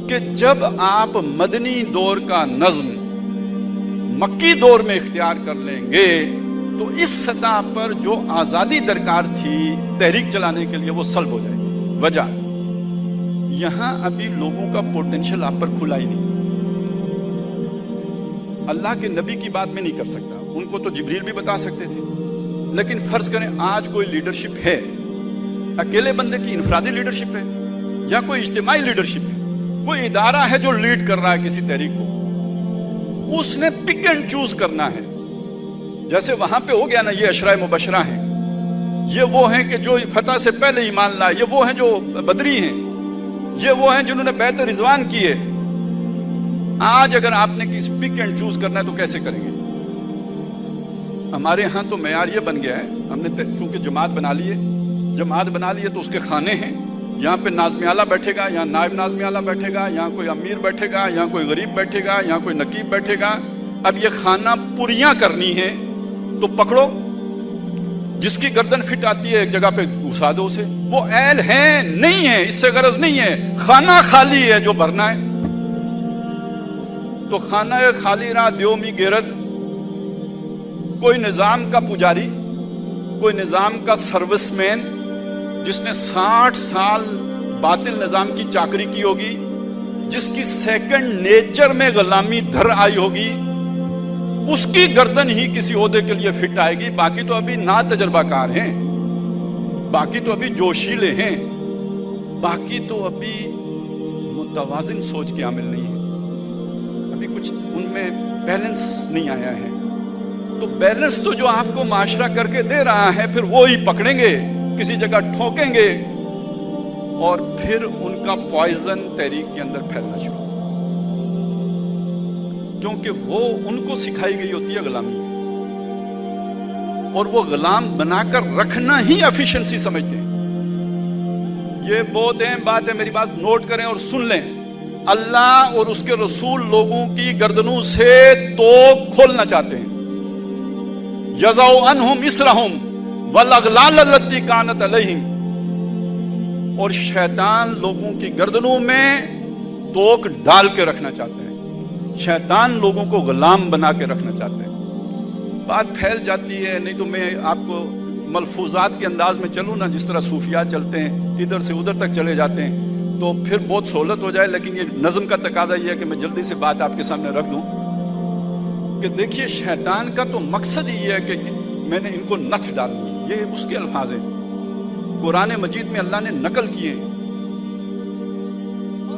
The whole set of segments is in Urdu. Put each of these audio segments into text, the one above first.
کہ جب آپ مدنی دور کا نظم مکی دور میں اختیار کر لیں گے تو اس سطح پر جو آزادی درکار تھی تحریک چلانے کے لیے وہ سلب ہو جائے گی. وجہ یہاں ابھی لوگوں کا پوٹینشل آپ پر کھلا ہی نہیں. اللہ کے نبی کی بات میں نہیں کر سکتا, ان کو تو جبریل بھی بتا سکتے تھے, لیکن فرض کریں آج کوئی لیڈرشپ ہے, اکیلے بندے کی انفرادی لیڈرشپ ہے یا کوئی اجتماعی لیڈرشپ ہے, کوئی ادارہ ہے جو لیڈ کر رہا ہے کسی تحریک کو, اس نے پک اینڈ چوز کرنا ہے. جیسے وہاں پہ ہو گیا نا, یہ عشرہ مبشرہ ہیں, یہ وہ ہیں کہ جو فتح سے پہلے ایمان لائے, یہ وہ ہیں جو بدری ہیں, یہ وہ ہیں جنہوں نے بیعت رضوان کی ہے. آج اگر آپ نے کسی پک اینڈ چوز کرنا ہے تو کیسے کریں گے؟ ہمارے ہاں تو معیار یہ بن گیا ہے, ہم نے چونکہ جماعت بنا لی ہے تو اس کے خانے ہیں, یہاں پہ ناظم اعلیٰ بیٹھے گا, یہاں نائب ناظم اعلیٰ بیٹھے گا, یہاں کوئی امیر بیٹھے گا, یہاں کوئی غریب بیٹھے گا, یہاں کوئی نقیب بیٹھے گا. اب یہ خانہ پوریاں کرنی ہے تو پکڑو, جس کی گردن فٹ آتی ہے ایک جگہ پہ گھسا دو اسے. وہ اہل ہیں نہیں ہے, اس سے غرض نہیں ہے, خانہ خالی ہے جو بھرنا ہے. تو خانہ خالی رہا دیومی گیرد, کوئی نظام کا پجاری, کوئی نظام کا سروس مین جس نے 60 سال باطل نظام کی چاکری کی ہوگی, جس کی سیکنڈ نیچر میں غلامی دھر آئی ہوگی, اس کی گردن ہی کسی عہدے کے لیے فٹ آئے گی. باقی تو ابھی نا تجربہ کار ہیں, باقی تو ابھی جوشیلے ہیں, باقی تو ابھی متوازن سوچ کے عامل نہیں ہیں, ابھی کچھ ان میں بیلنس نہیں آیا ہے. تو بیلنس تو جو آپ کو معاشرہ کر کے دے رہا ہے, پھر وہی پکڑیں گے, کسی جگہ ٹھوکیں گے, اور پھر ان کا پوائزن تحریک کے اندر پھیلنا شروع, کیونکہ وہ ان کو سکھائی گئی ہوتی ہے غلامی, اور وہ غلام بنا کر رکھنا ہی ایفیشنسی سمجھتے ہیں. یہ بہت اہم بات ہے, میری بات نوٹ کریں اور سن لیں. اللہ اور اس کے رسول لوگوں کی گردنوں سے تو کھولنا چاہتے ہیں. یضع عنہم اسرہم والاغلال التی کانت علیہم, اور شیطان لوگوں کی گردنوں میں توق ڈال کے رکھنا چاہتے ہیں, شیطان لوگوں کو غلام بنا کے رکھنا چاہتے ہیں. بات پھیل جاتی ہے, نہیں تو میں آپ کو ملفوظات کے انداز میں چلوں نا, جس طرح صوفیاء چلتے ہیں, ادھر سے ادھر تک چلے جاتے ہیں, تو پھر بہت سہولت ہو جائے. لیکن یہ نظم کا تقاضا یہ ہے کہ میں جلدی سے بات آپ کے سامنے رکھ دوں کہ دیکھیے, شیطان کا تو مقصد ہی ہے کہ میں نے ان کو نتھ ڈال دی. یہ اس کے الفاظ ہیں, قرآن مجید میں اللہ نے نقل کیے.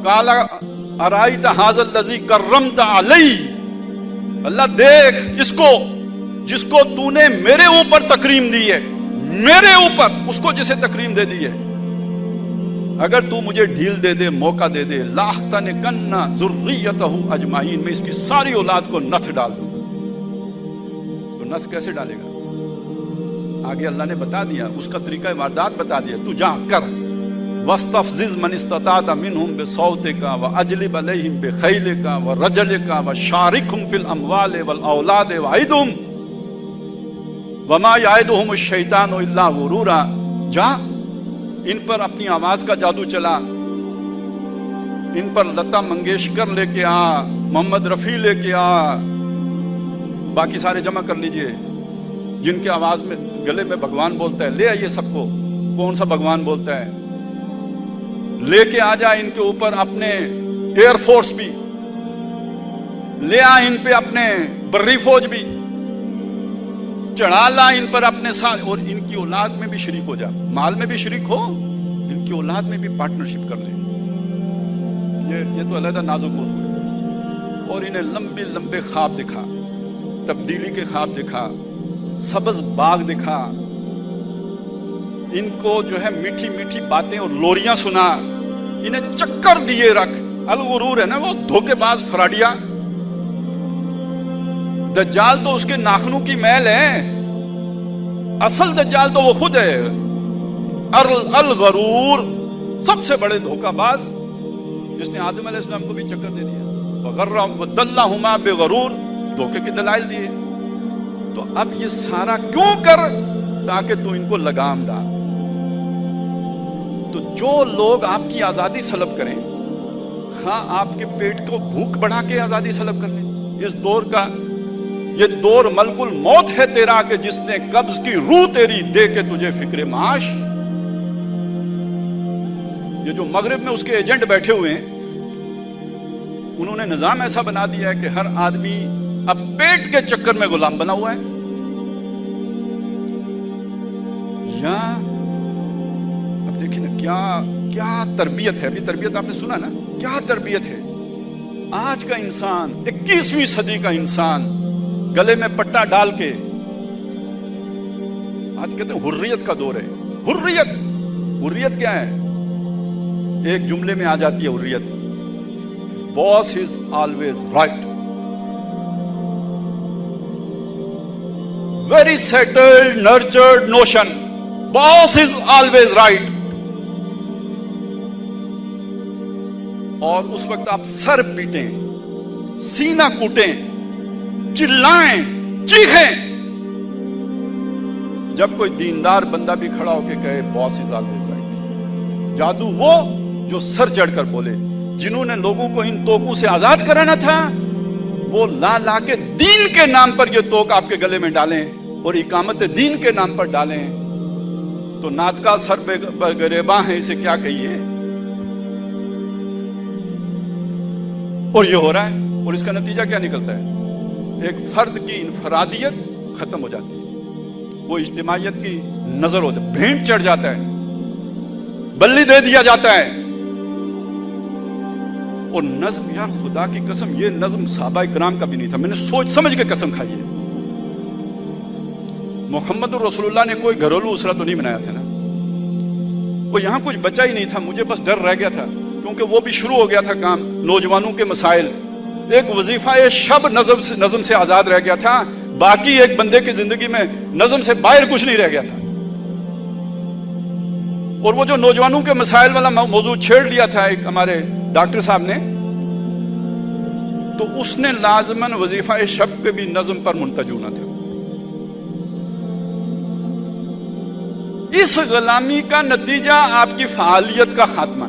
قال ارائیت ھذا الذی کرمت علی, اللہ دیکھ اس کو جس کو تو نے میرے اوپر تکریم دی ہے, میرے اوپر, اس کو جسے تکریم دے دی ہے, اگر تو مجھے ڈھیل دے دے, موقع دے دے, لاختنکن ذریتہ اجمعین, میں اس کی ساری اولاد کو نتھ ڈال دوں گا. تو نتھ کیسے ڈالے گا؟ آگے اللہ نے بتا دیا, اس کا طریقہ واردات بتا دیا. تو جا کر وَاسْتَفْزِزْ مَنِ اسْتَطَعْتَ مِنْهُمْ بِصَوْتِكَ وَأَجْلِبْ عَلَيْهِمْ بِخَيْلِكَ وَرَجَلِكَ وَشَارِكْهُمْ فِي الْأَمْوَالِ وَالْأَوْلَادِ وَعِدْهُمْ وَمَا يَعِدُهُمُ الشَّيْطَانُ إِلَّا غُرُورًا. جا ان پر اپنی آواز کا جادو چلا, ان پر لتا منگیشکر لے کے آ, محمد رفیع لے کے آ, باقی سارے جمع کر لیجئے جن کے آواز میں گلے میں بھگوان بولتا ہے, لے آئیے سب کو. کون سا بھگوان بولتا ہے؟ لے کے آ جا ان کے اوپر اپنے ایئر فورس بھی, لے آ ان پہ اپنے بری فوج بھی, چڑھا لا ان پر اپنے ساتھ, اور ان کی اولاد میں بھی شریک ہو جا, مال میں بھی شریک ہو, ان کی اولاد میں بھی پارٹنرشپ کر لے. یہ تو علیحدہ نازک موضوع ہے. اور انہیں لمبے لمبے خواب دکھا, تبدیلی کے خواب دکھا, سبز باغ دکھا, ان کو جو ہے میٹھی میٹھی باتیں اور لوریاں سنا, انہیں چکر دیے رکھ. الغرور ہے نا وہ دھوکے باز فراڈیا. دجال تو اس کے ناخنوں کی میل ہے, اصل دجال تو وہ خود ہے. الغرور سب سے بڑے دھوکہ باز, جس نے آدم علیہ السلام کو بھی چکر دے دیا. وَدَلَّهُمَا بِغَرُورٍ, دھوکے کے دلائل دیے. تو اب یہ سارا کیوں کر؟ تاکہ تو ان کو لگام ڈال. تو جو لوگ آپ کی آزادی سلب کریں, خواہ آپ کے پیٹ کو بھوک بڑھا کے آزادی سلب کر لیں. اس دور کا یہ دور ملک الموت ہے تیرا کہ جس نے قبض کی روح تیری دے کے تجھے فکر معاش. یہ جو مغرب میں اس کے ایجنٹ بیٹھے ہوئے ہیں انہوں نے نظام ایسا بنا دیا ہے کہ ہر آدمی اب پیٹ کے چکر میں غلام بنا ہوا ہے. یا اب دیکھیں نا کیا تربیت ہے. ابھی تربیت آپ نے سنا نا, کیا تربیت ہے. آج کا انسان 21ویں صدی کا انسان گلے میں پٹا ڈال کے, آج کہتے ہیں حریت کا دور ہے. حریت کیا ہے؟ ایک جملے میں آ جاتی ہے حریت, boss is always right. Very settled nurtured notion, boss is always right. اور اس وقت آپ سر پیٹیں, سینہ کوٹیں, چلائیں, چیخیں جب کوئی دیندار بندہ بھی کھڑا ہو کے کہے باس از آلویز رائٹ. جادو وہ جو سر چڑھ کر بولے. جنہوں نے لوگوں کو ان توکوں سے آزاد کرانا تھا وہ لا کے دین کے نام پر یہ توک آپ کے گلے میں ڈالیں اور اقامت دین کے نام پر ڈالیں تو ناطقہ سر پر گریباں ہیں, اسے کیا کہیے. اور یہ ہو رہا ہے. اور اس کا نتیجہ کیا نکلتا ہے؟ ایک فرد کی انفرادیت ختم ہو جاتی ہے, وہ اجتماعیت کی نظر ہوتا ہے, بھینٹ چڑھ جاتا ہے, بلی دے دیا جاتا ہے. اور نظم, یار خدا کی قسم یہ نظم صحابہ کرام کا بھی نہیں تھا. میں نے سوچ سمجھ کے قسم کھائی ہے. محمد رسول اللہ نے کوئی گھریلو اسرہ تو نہیں بنایا تھا نا. وہ یہاں کچھ بچا ہی نہیں تھا. مجھے بس ڈر رہ گیا تھا کیونکہ وہ بھی شروع ہو گیا تھا کام, نوجوانوں کے مسائل. ایک وظیفہ شب نظم سے آزاد رہ گیا تھا, باقی ایک بندے کی زندگی میں نظم سے باہر کچھ نہیں رہ گیا تھا. اور وہ جو نوجوانوں کے مسائل والا موضوع چھیڑ لیا تھا ایک ہمارے ڈاکٹر صاحب نے, تو اس نے لازماً وظیفہ شب کے بھی نظم پر منتج ہونا تھا. اس غلامی کا نتیجہ آپ کی فعالیت کا خاتمہ.